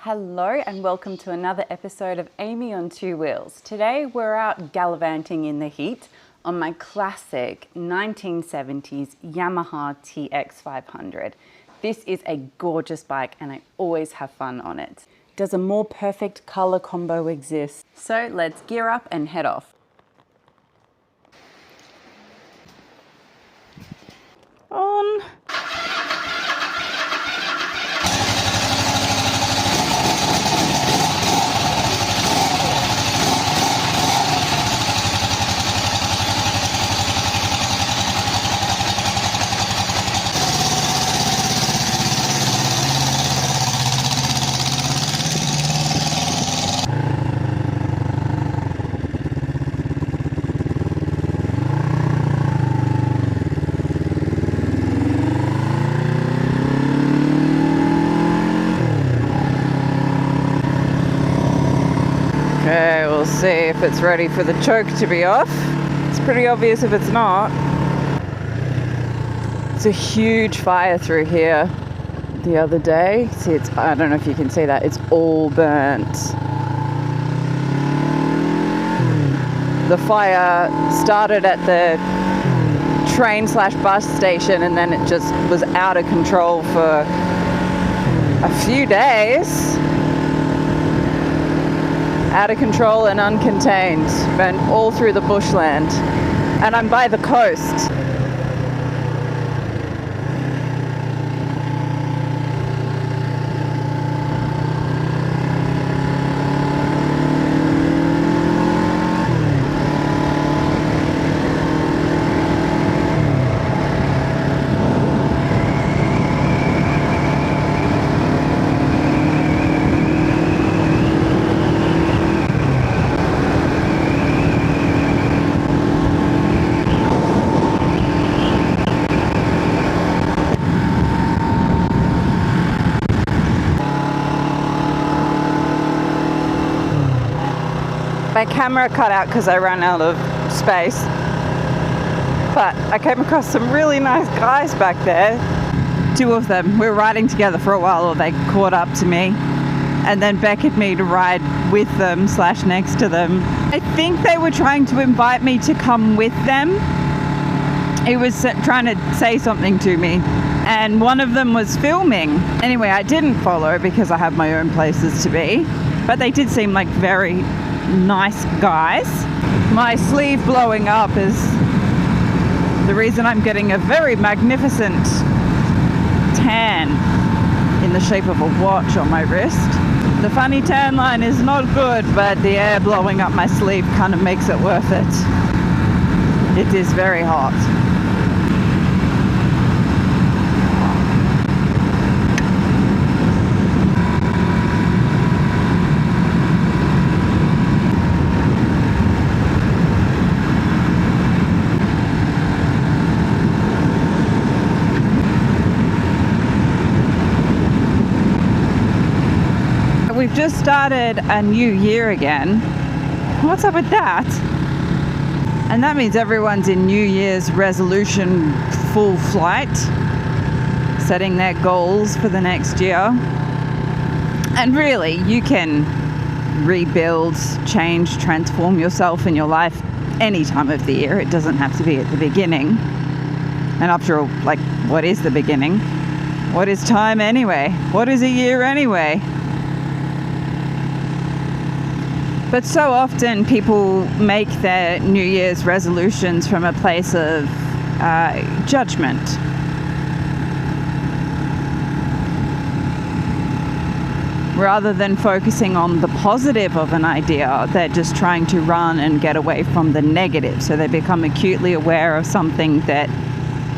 Hello and welcome to another episode of Amy on Two Wheels. Today we're out gallivanting in the heat on my classic 1970s Yamaha TX500. This is a gorgeous bike and I always have fun on it. Does a more perfect color combo exist? So let's gear up and head off. On. Okay, we'll see if it's ready for the choke to be off. It's pretty obvious if it's not. It's a huge fire through here the other day. See, I don't know if you can see that, it's all burnt. The fire started at the train/bus station and then it just was out of control for a few days. Out of control and uncontained, burnt all through the bushland. And I'm by the coast. My camera cut out because I ran out of space, but I came across some really nice guys back there. Two of them, we were riding together for a while, or they caught up to me and then beckoned me to ride with them / next to them. I think they were trying to invite me to come with them. He was trying to say something to me and one of them was filming. Anyway, I didn't follow because I have my own places to be, but they did seem like very nice guys. My sleeve blowing up is the reason I'm getting a very magnificent tan in the shape of a watch on my wrist. The funny tan line is not good, but the air blowing up my sleeve kind of makes it worth it. It is very hot. We've just started a new year again. What's up with that? And that means everyone's in New Year's resolution full flight, setting their goals for the next year. And really, you can rebuild, change, transform yourself in your life any time of the year. It doesn't have to be at the beginning. And after all, like, what is the beginning? What is time anyway? What is a year anyway? But so often people make their New Year's resolutions from a place of judgment. Rather than focusing on the positive of an idea, they're just trying to run and get away from the negative. So they become acutely aware of something that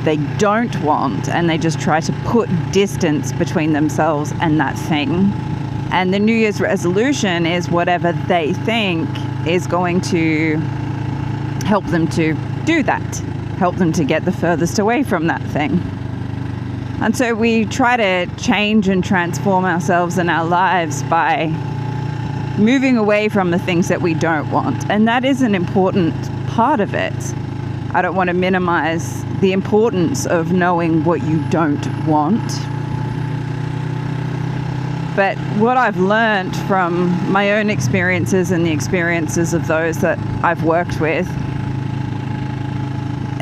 they don't want and they just try to put distance between themselves and that thing. And the New Year's resolution is whatever they think is going to help them to do that, help them to get the furthest away from that thing. And so we try to change and transform ourselves and our lives by moving away from the things that we don't want. And that is an important part of it. I don't want to minimize the importance of knowing what you don't want. But what I've learned from my own experiences and the experiences of those that I've worked with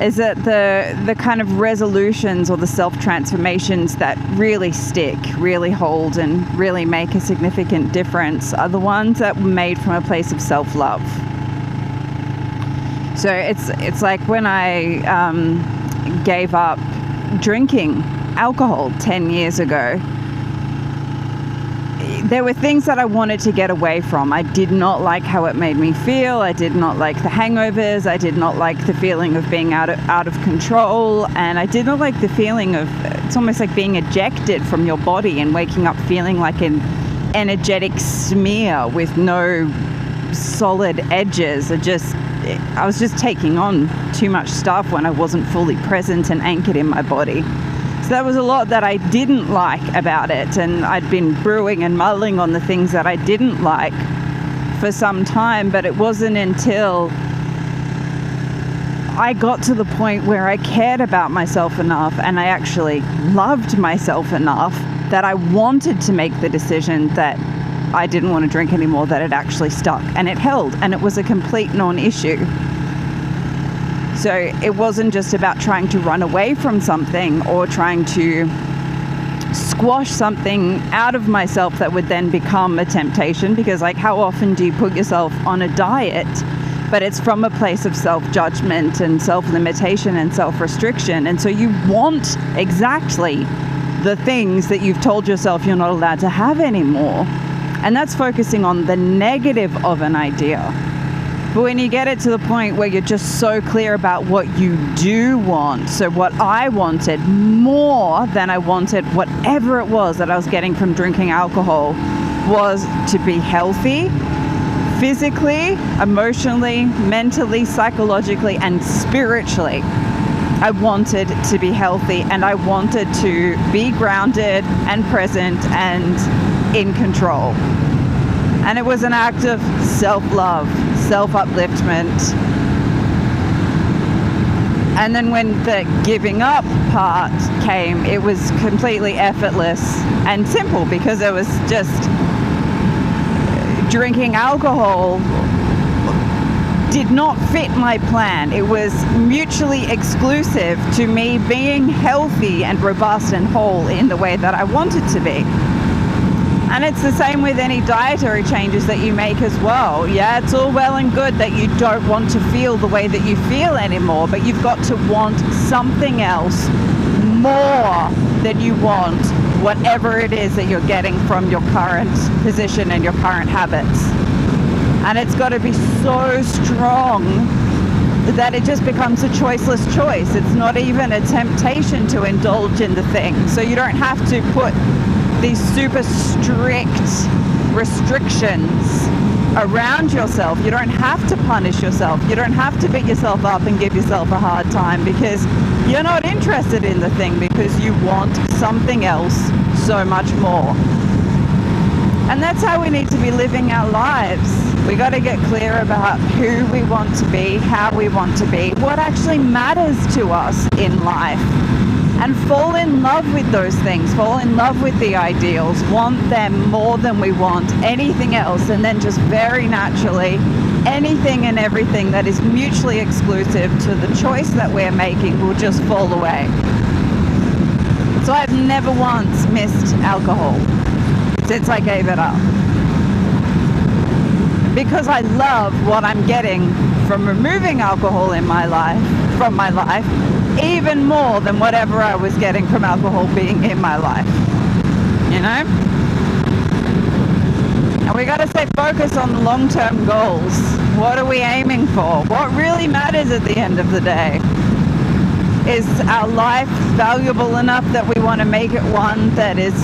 is that the kind of resolutions or the self-transformations that really stick, really hold, and really make a significant difference are the ones that were made from a place of self-love. So it's like when I gave up drinking alcohol 10 years ago, there were things that I wanted to get away from. I did not like how it made me feel. I did not like the hangovers. I did not like the feeling of being out of control. And I did not like the feeling of, it's almost like being ejected from your body and waking up feeling like an energetic smear with no solid edges. I was just taking on too much stuff when I wasn't fully present and anchored in my body. So there was a lot that I didn't like about it, and I'd been brewing and mulling on the things that I didn't like for some time, but it wasn't until I got to the point where I cared about myself enough and I actually loved myself enough that I wanted to make the decision that I didn't want to drink anymore, that it actually stuck and it held, and it was a complete non-issue. So it wasn't just about trying to run away from something or trying to squash something out of myself that would then become a temptation, because like, how often do you put yourself on a diet, but it's from a place of self-judgment and self-limitation and self-restriction, and so you want exactly the things that you've told yourself you're not allowed to have anymore. And that's focusing on the negative of an idea. But when you get it to the point where you're just so clear about what you do want, so what I wanted more than I wanted whatever it was that I was getting from drinking alcohol was to be healthy, physically, emotionally, mentally, psychologically, and spiritually. I wanted to be healthy, and I wanted to be grounded and present and in control. And it was an act of self-love, self-upliftment. And then when the giving up part came, it was completely effortless and simple, because it was just drinking alcohol did not fit my plan. It was mutually exclusive to me being healthy and robust and whole in the way that I wanted to be. And it's the same with any dietary changes that you make as well. Yeah, it's all well and good that you don't want to feel the way that you feel anymore, but you've got to want something else more than you want whatever it is that you're getting from your current position and your current habits. And it's got to be so strong that it just becomes a choiceless choice. It's not even a temptation to indulge in the thing. So you don't have to put these super strict restrictions around yourself. You don't have to punish yourself. You don't have to beat yourself up and give yourself a hard time because you're not interested in the thing, because you want something else so much more. And that's how we need to be living our lives. We got to get clear about who we want to be, how we want to be, what actually matters to us in life. And fall in love with those things, fall in love with the ideals, want them more than we want anything else, and then just very naturally, anything and everything that is mutually exclusive to the choice that we're making will just fall away. So I've never once missed alcohol since I gave it up, because I love what I'm getting from removing alcohol in my life, from my life, even more than whatever I was getting from alcohol being in my life, you know? And we got to stay focused on the long-term goals. What are we aiming for? What really matters at the end of the day? Is our life valuable enough that we want to make it one that is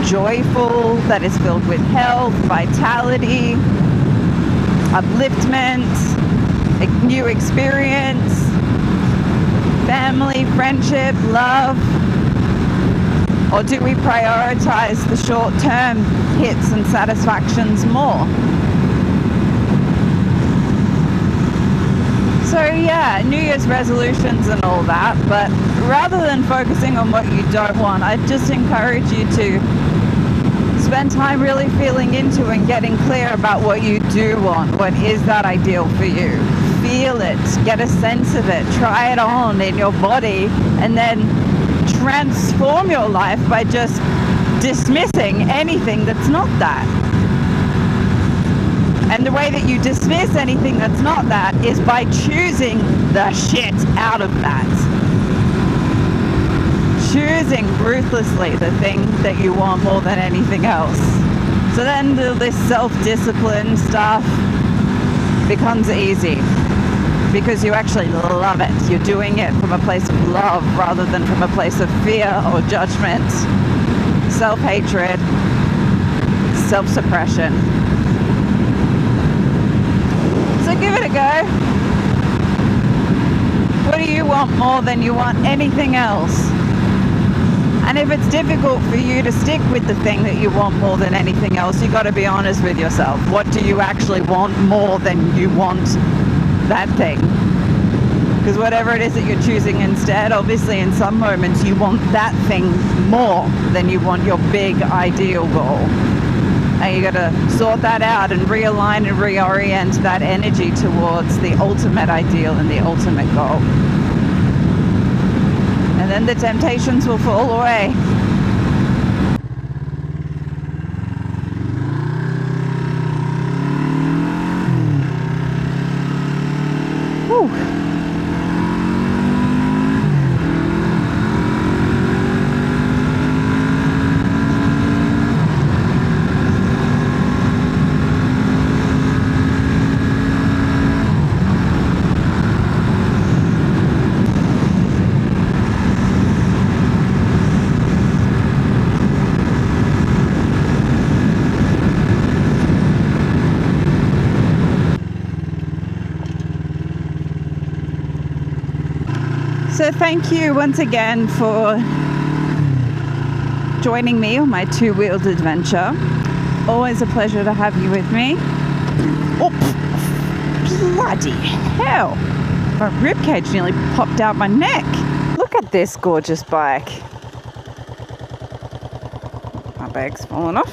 joyful, that is filled with health, vitality, upliftment, a new experience, family, friendship, love? Or do we prioritize the short-term hits and satisfactions more? So yeah, New Year's resolutions and all that, but rather than focusing on what you don't want, I just encourage you to Spend time really feeling into and getting clear about what you do want. What is that ideal for you? Feel it, get a sense of it, try it on in your body, and then transform your life by just dismissing anything that's not that. And the way that you dismiss anything that's not that is by choosing the shit out of that. Choosing ruthlessly the thing that you want more than anything else. So then this self-discipline stuff becomes easy because you actually love it. You're doing it from a place of love rather than from a place of fear or judgment, self-hatred, self-suppression. So give it a go. What do you want more than you want anything else? And if it's difficult for you to stick with the thing that you want more than anything else, you've got to be honest with yourself. What do you actually want more than you want that thing? Because whatever it is that you're choosing instead, obviously in some moments you want that thing more than you want your big ideal goal. And you got to sort that out and realign and reorient that energy towards the ultimate ideal and the ultimate goal. And then the temptations will fall away. Whew. So thank you once again for joining me on my two-wheeled adventure. Always a pleasure to have you with me. Oh, bloody hell. My ribcage nearly popped out my neck. Look at this gorgeous bike. My bag's fallen off.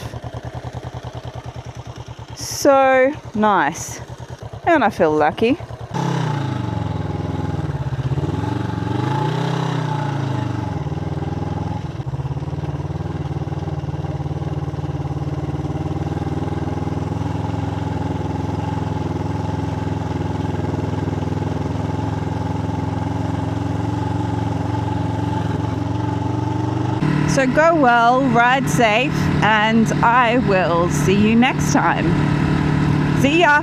So nice. And I feel lucky. So go well, ride safe, and I will see you next time. See ya!